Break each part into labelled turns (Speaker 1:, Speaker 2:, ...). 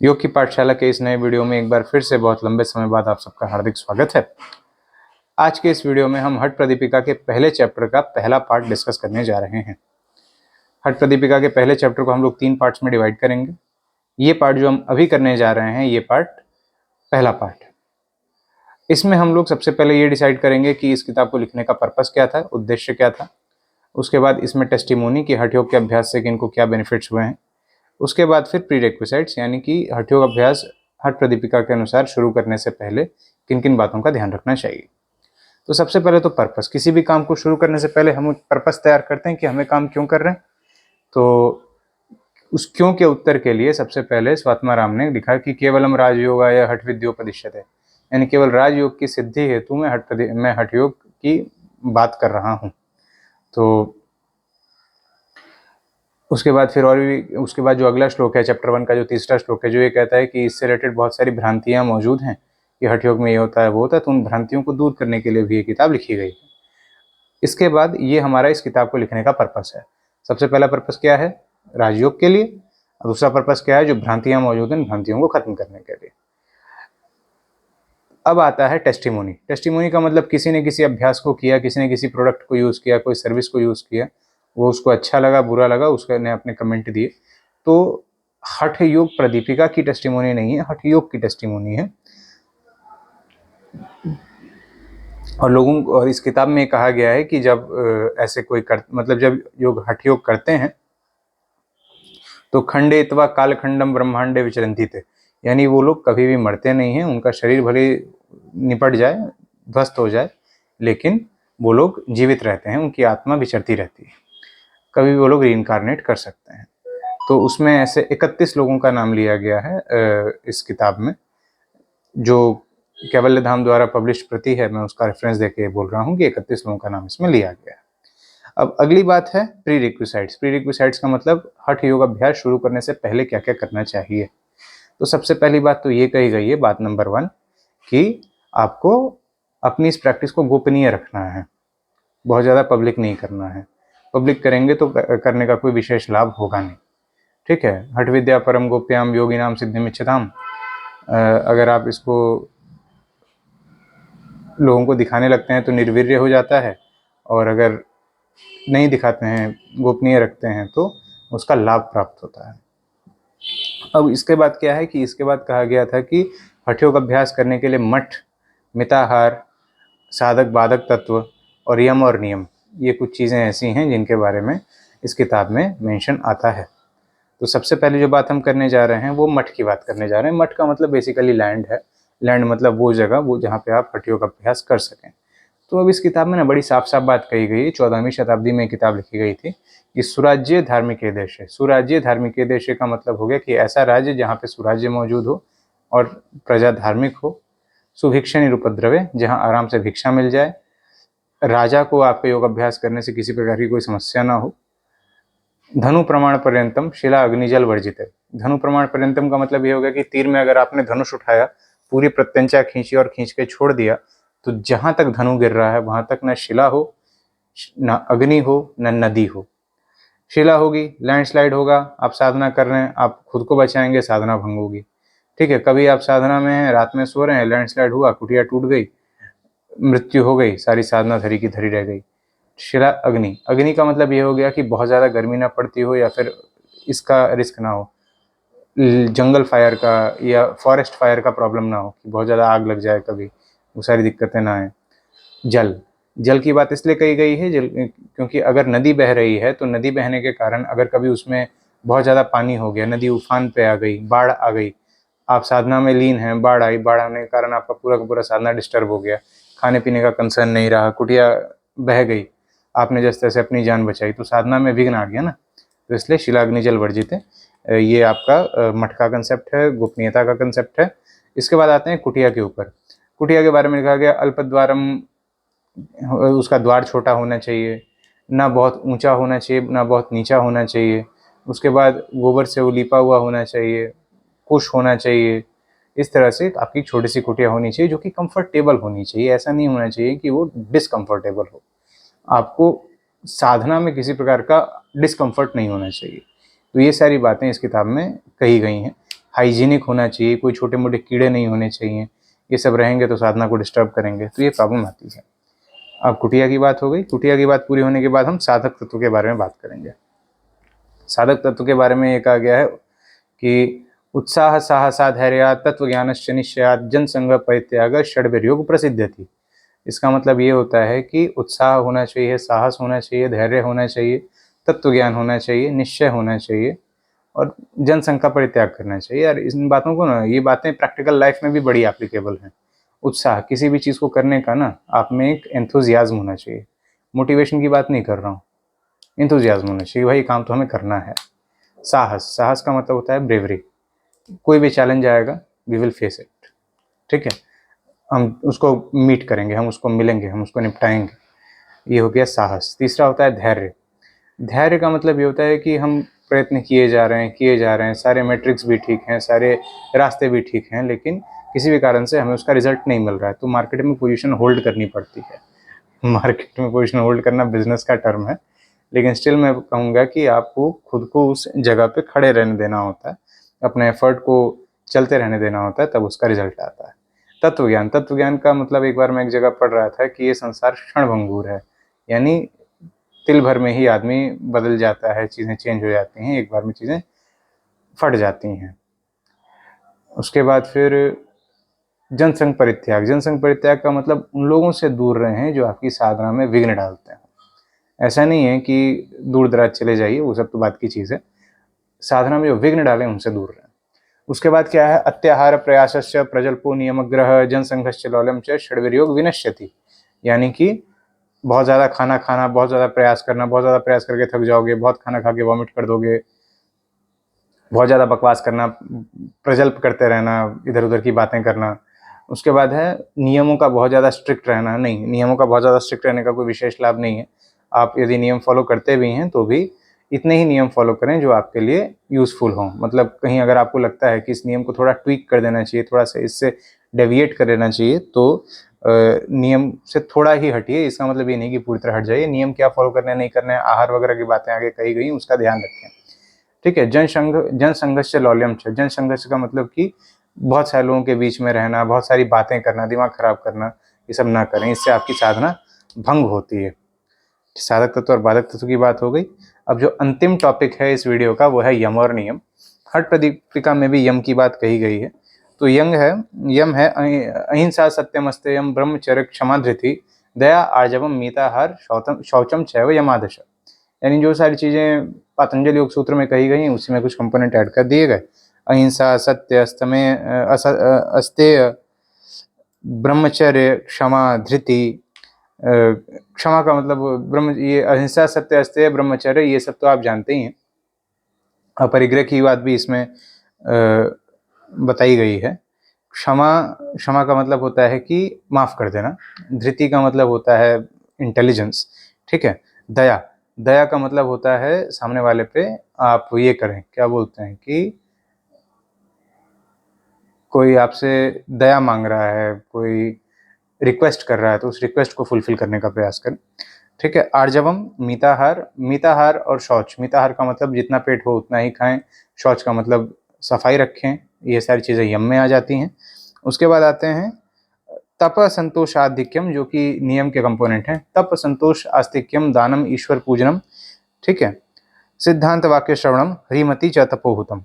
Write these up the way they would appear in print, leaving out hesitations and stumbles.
Speaker 1: योग की पाठशाला के इस नए वीडियो में एक बार फिर से बहुत लंबे समय बाद आप सबका हार्दिक स्वागत है। आज के इस वीडियो में हम हठ प्रदीपिका के पहले चैप्टर का पहला पार्ट डिस्कस करने जा रहे हैं। हठ प्रदीपिका के पहले चैप्टर को हम लोग 3 पार्ट्स में डिवाइड करेंगे। ये पार्ट जो हम अभी करने जा रहे हैं, ये पार्ट पहला पार्ट। इसमें हम लोग सबसे पहले ये डिसाइड करेंगे कि इस किताब को लिखने का पर्पस क्या था, उद्देश्य क्या था। उसके बाद इसमें टेस्टिमोनी की हठ योग के अभ्यास से किनको क्या बेनिफिट्स हुए हैं। उसके बाद फिर प्रीरेक्विसाइट्स यानी कि हठ योग अभ्यास हठ प्रदीपिका के अनुसार शुरू करने से पहले किन किन बातों का ध्यान रखना चाहिए। तो सबसे पहले तो पर्पस। किसी भी काम को शुरू करने से पहले हम पर्पस तैयार करते हैं कि हमें काम क्यों कर रहे हैं। तो उस क्यों के उत्तर के लिए सबसे पहले स्वात्माराम ने लिखा कि केवलम राजयोग या हठ विद्योपदिश्यते, यानी केवल राजयोग की सिद्धि हेतु मैं हठ योग की बात कर रहा हूँ। तो उसके बाद फिर और भी उसके बाद जो अगला श्लोक है चैप्टर 1 का जो तीसरा श्लोक है, जो ये कहता है कि इससे रिलेटेड बहुत सारी भ्रांतियां मौजूद हैं कि हठ योग में ये होता है वो होता है, तो उन भ्रांतियों को दूर करने के लिए भी ये किताब लिखी गई है। इसके बाद ये हमारा इस किताब को लिखने का पर्पस है। सबसे पहला पर्पस क्या है, राजयोग के लिए। दूसरा पर्पस क्या है, जो भ्रांतियां मौजूद हैं भ्रांतियों को खत्म करने के लिए। अब आता है टेस्टिमोनी। टेस्टिमोनी का मतलब किसी ने किसी अभ्यास को किया, किसी ने किसी प्रोडक्ट को यूज़ किया, कोई सर्विस को यूज़ किया, वो उसको अच्छा लगा बुरा लगा, उसने अपने कमेंट दिए। तो हठ योग प्रदीपिका की टेस्टिमोनी नहीं है, हठ योग की टेस्टिमोनी है। और इस किताब में कहा गया है कि जब ऐसे कोई मतलब जब हठ योग करते हैं तो खंडे अथवा कालखंडम ब्रह्मांडे विचरंती थे, यानी वो लोग कभी भी मरते नहीं हैं। उनका शरीर भले निपट जाए, ध्वस्त हो जाए, लेकिन वो लोग जीवित रहते हैं, उनकी आत्मा विचरती रहती है, कभी भी वो लोग रीइंकारनेट कर सकते हैं। तो उसमें ऐसे 31 लोगों का नाम लिया गया है इस किताब में, जो कैवल्य धाम द्वारा पब्लिश प्रति है। मैं उसका रेफरेंस देके बोल रहा हूँ कि 31 लोगों का नाम इसमें लिया गया है। अब अगली बात है प्री रिक्विसाइट्स। प्री रिक्विसाइट्स का मतलब हठ योग अभ्यास शुरू करने से पहले क्या क्या करना चाहिए। तो सबसे पहली बात तो ये कही गई है, बात नंबर 1, कि आपको अपनी इस प्रैक्टिस को गोपनीय रखना है, बहुत ज़्यादा पब्लिक नहीं करना है। पब्लिक करेंगे तो करने का कोई विशेष लाभ होगा नहीं। ठीक है, हठ विद्या परम गोप्याम योगी नाम सिद्धिमिच्छताम। अगर आप इसको लोगों को दिखाने लगते हैं तो निर्वीर्य हो जाता है, और अगर नहीं दिखाते हैं, गोपनीय रखते हैं, तो उसका लाभ प्राप्त होता है। अब इसके बाद क्या है कि इसके बाद कहा गया था कि हठ योग अभ्यास करने के लिए मठ, मिताहार, साधक बाधक तत्व और यम और नियम, ये कुछ चीज़ें ऐसी हैं जिनके बारे में इस किताब में मेंशन आता है। तो सबसे पहले जो बात हम करने जा रहे हैं वो मठ की बात करने जा रहे हैं। मठ का मतलब बेसिकली लैंड है। लैंड मतलब वो जगह, वो जहाँ पे आप हठ योग अभ्यास कर सकें। तो अब इस किताब में ना बड़ी साफ साफ बात कही गई है। 14वीं शताब्दी में किताब लिखी गई थी कि सुराज्य धार्मिक देश। सुराज्य धार्मिक देश का मतलब हो गया कि ऐसा राज्य जहाँ पे सुराज्य मौजूद हो और प्रजा धार्मिक हो, सुभिक्षा निरुपद्रवे, जहाँ आराम से भिक्षा मिल जाए, राजा को आपके योग अभ्यास करने से किसी प्रकार की कोई समस्या ना हो, धनु प्रमाण पर्यंतम शिला अग्निजल वर्जित है। धनु प्रमाण पर्यंतम का मतलब ये हो गया कि तीर में अगर आपने धनुष उठाया, पूरी प्रत्यंचा खींची और खींच के छोड़ दिया, तो जहां तक धनु गिर रहा है वहां तक न शिला हो, न अग्नि हो, न नदी हो। शिला होगी, लैंडस्लाइड होगा, आप साधना कर रहे हैं, आप खुद को बचाएंगे, साधना भंग होगी। ठीक है, कभी आप साधना में हैं, रात में सो रहे हैं, लैंडस्लाइड हुआ, कुटिया टूट गई, मृत्यु हो गई, सारी साधना धरी की धरी रह गई। शिला अग्नि, अग्नि का मतलब ये हो गया कि बहुत ज़्यादा गर्मी ना पड़ती हो, या फिर इसका रिस्क ना हो, जंगल फायर का या फॉरेस्ट फायर का प्रॉब्लम ना हो कि बहुत ज़्यादा आग लग जाए, कभी वो सारी दिक्कतें ना आए। जल, जल की बात इसलिए कही गई है क्योंकि अगर नदी बह रही है तो नदी बहने के कारण अगर कभी उसमें बहुत ज़्यादा पानी हो गया, नदी उफान पे आ गई, बाढ़ आ गई, आप साधना में लीन हैं, बाढ़ आई, बाढ़ आने के कारण आपका पूरा का पूरा साधना डिस्टर्ब हो गया, खाने पीने का कंसर्न नहीं रहा, कुटिया बह गई, आपने जैसे तैसे अपनी जान बचाई, तो साधना में विघ्न आ गया ना। तो इसलिए शिलाग्नि जल वर्जित है। ये आपका मठ का कंसेप्ट है, गोपनीयता का कंसेप्ट है। इसके बाद आते हैं कुटिया के ऊपर। कुटिया के बारे में लिखा गया अल्पद्वारम, उसका द्वार छोटा होना चाहिए, ना बहुत ऊंचा होना चाहिए, ना बहुत नीचा होना चाहिए। उसके बाद गोबर से वो लिपा हुआ होना चाहिए, कुश होना चाहिए। इस तरह से आपकी छोटी सी कुटिया होनी चाहिए जो कि कंफर्टेबल होनी चाहिए। ऐसा नहीं होना चाहिए कि वो डिसकंफर्टेबल हो। आपको साधना में किसी प्रकार का डिस्कम्फर्ट नहीं होना चाहिए। तो ये सारी बातें इस किताब में कही गई हैं हाइजीनिक होना चाहिए, कोई छोटे मोटे कीड़े नहीं होने चाहिए। ये सब रहेंगे तो साधना को डिस्टर्ब करेंगे, तो ये प्रॉब्लम आती है। अब कुटिया की बात हो गई। कुटिया की बात पूरी होने के बाद हम साधक तत्व के बारे में बात करेंगे। साधक तत्व के बारे में ये कहा गया है कि उत्साह साहसा धैर्य तत्व ज्ञानश्च निश्चयात् जन संग परित्याग षड्वीर योग प्रसिद्ध थी। इसका मतलब ये होता है कि उत्साह होना चाहिए, साहस होना चाहिए, धैर्य होना चाहिए, तत्व ज्ञान होना चाहिए, निश्चय होना चाहिए और जनसंघ का परित्याग करना चाहिए। यार इन बातों को ना, ये बातें प्रैक्टिकल लाइफ में भी बड़ी एप्लीकेबल हैं। उत्साह, किसी भी चीज़ को करने का ना आप में एक एंथुजियाज्म होना चाहिए। मोटिवेशन की बात नहीं कर रहा हूँ, एंथुजियाज्म होना चाहिए, भाई काम तो हमें करना है। साहस, साहस का मतलब होता है ब्रेवरी। कोई भी चैलेंज आएगा, वी विल फेस इट, ठीक है, हम उसको मीट करेंगे, हम उसको मिलेंगे, हम उसको निपटाएंगे। ये हो गया साहस। तीसरा होता है धैर्य। धैर्य का मतलब ये होता है कि हम प्रयत्न किए जा रहे हैं, सारे मैट्रिक्स भी ठीक हैं, सारे रास्ते भी ठीक हैं, लेकिन किसी भी कारण से हमें उसका रिजल्ट नहीं मिल रहा है, तो मार्केट में पोजीशन होल्ड करनी पड़ती है। मार्केट में पोजीशन होल्ड करना बिजनेस का टर्म है, लेकिन स्टिल मैं कहूँगा कि आपको खुद को उस जगह पे खड़े रहने देना होता है, अपने एफर्ट को चलते रहने देना होता है, तब उसका रिजल्ट आता है। तत्व ज्ञान, तत्व ज्ञान का मतलब एक बार मैं एक जगह पढ़ रहा था कि ये संसार क्षणभंगुर है, यानी तिल भर में ही आदमी बदल जाता है, चीज़ें चेंज हो जाती हैं, एक बार में चीज़ें फट जाती हैं। उसके बाद फिर जनसंघ परित्याग। जनसंघ परित्याग का मतलब उन लोगों से दूर रहें जो आपकी साधना में विघ्न डालते हैं। ऐसा नहीं है कि दूर दराज चले जाइए, वो सब तो बात की चीज़ है। साधना में जो विघ्न डालें उनसे दूर रहें। उसके बाद क्या है, अत्याहार प्रयासश्च प्रजल्पो नियमग्रह जनसंघश्च लौल्यम च षड्वीर्योग विनश्यति। यानी कि बहुत ज़्यादा खाना खाना, बहुत ज़्यादा प्रयास करना, बहुत ज़्यादा प्रयास करके थक जाओगे, बहुत खाना खा के वॉमिट कर दोगे, बहुत ज़्यादा बकवास करना, प्रजल्प करते रहना, इधर उधर की बातें करना। उसके बाद है नियमों का बहुत ज़्यादा स्ट्रिक्ट रहना। नहीं, नियमों का बहुत ज़्यादा स्ट्रिक्ट रहने का कोई विशेष लाभ नहीं है। आप यदि नियम फॉलो करते भी हैं तो भी इतने ही नियम फॉलो करें जो आपके लिए यूज़फुल हों। मतलब कहीं अगर आपको लगता है कि इस नियम को थोड़ा ट्वीक कर देना चाहिए, थोड़ा सा इससे डेविएट कर देना चाहिए, तो नियम से थोड़ा ही हटिए। इसका मतलब ये नहीं कि पूरी तरह हट जाइए। नियम क्या फॉलो करना है, नहीं करना है, आहार वगैरह की बातें आगे कही गई, उसका ध्यान रखें, ठीक है। जनसंघर्ष लौल्यम छ। जनसंघर्ष का मतलब कि बहुत सारे लोगों के बीच में रहना, बहुत सारी बातें करना, दिमाग खराब करना, ये सब ना करें, इससे आपकी साधना भंग होती है। साधक तत्व और बाधक तत्व की बात हो गई। अब जो अंतिम टॉपिक है इस वीडियो का वो है यम और नियम। हठ प्रदीपिका में भी यम की बात कही गई है। तो यम है अहिंसा सत्यम अस्तेयम ब्रह्मचर्य क्षमा धृति दया आर्जवम मीताहार शौचम चैव यमादश। यानी जो सारी चीज़ें पतंजलि योग सूत्र में कही गई हैं उसी में कुछ कंपोनेंट ऐड कर दिए गए। अहिंसा, सत्य, अस्तेय, ब्रह्मचर्य, क्षमा, धृति। क्षमा का मतलब ये अहिंसा, सत्य, अस्तेय, ब्रह्मचर्य, ये सब तो आप जानते ही हैं। अपरिग्रह की बात भी इसमें बताई गई है। क्षमा का मतलब होता है कि माफ़ कर देना। धृति का मतलब होता है इंटेलिजेंस, ठीक है। दया का मतलब होता है सामने वाले पे आप ये करें, क्या बोलते हैं कि कोई आपसे दया मांग रहा है, कोई रिक्वेस्ट कर रहा है, तो उस रिक्वेस्ट को फुलफिल करने का प्रयास करें, ठीक है। आर्जवम मीताहार और शौच। मीताहार का मतलब जितना पेट हो उतना ही खाएं। शौच का मतलब सफाई रखें। ये सारी चीज़ें यम में आ जाती हैं। उसके बाद आते हैं तप संतोष आधिक्यम, जो कि नियम के कंपोनेंट हैं। तप संतोष आस्तिक्यम दानम ईश्वर पूजनम, ठीक है। सिद्धांत वाक्य श्रवणम ह्रीमति च तपोहुतम।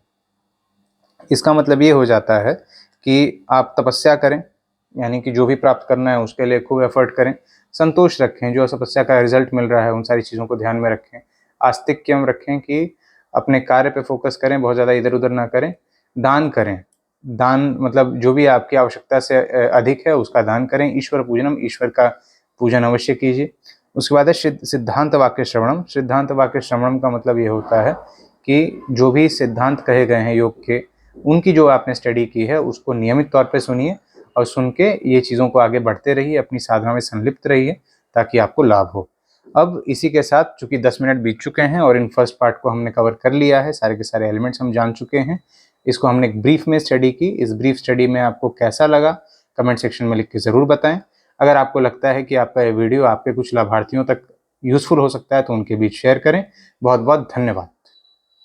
Speaker 1: इसका मतलब ये हो जाता है कि आप तपस्या करें, यानी कि जो भी प्राप्त करना है उसके लिए खूब एफर्ट करें। संतोष रखें, जो तपस्या का रिजल्ट मिल रहा है उन सारी चीज़ों को ध्यान में रखें। आस्तिक्यम रखें कि अपने कार्य पे फोकस करें, बहुत ज़्यादा इधर उधर ना करें। दान करें, दान मतलब जो भी आपकी आवश्यकता से अधिक है उसका दान करें। ईश्वर पूजनम, ईश्वर का पूजन अवश्य कीजिए। उसके बाद है सिद्धांत वाक्य श्रवणम। सिद्धांत वाक्य श्रवणम का मतलब ये होता है कि जो भी सिद्धांत कहे गए हैं योग के, उनकी जो आपने स्टडी की है उसको नियमित तौर पे सुनिए और सुन के ये चीज़ों को आगे बढ़ते रहिए, अपनी साधना में संलिप्त रहिए ताकि आपको लाभ हो। अब इसी के साथ चूंकि 10 मिनट बीत चुके हैं और इन फर्स्ट पार्ट को हमने कवर कर लिया है, सारे के सारे एलिमेंट्स हम जान चुके हैं। इसको हमने एक ब्रीफ में स्टडी की। इस ब्रीफ स्टडी में आपको कैसा लगा कमेंट सेक्शन में लिख के ज़रूर बताएं। अगर आपको लगता है कि आपका ये वीडियो आपके कुछ लाभार्थियों तक यूज़फुल हो सकता है तो उनके बीच शेयर करें। बहुत बहुत धन्यवाद।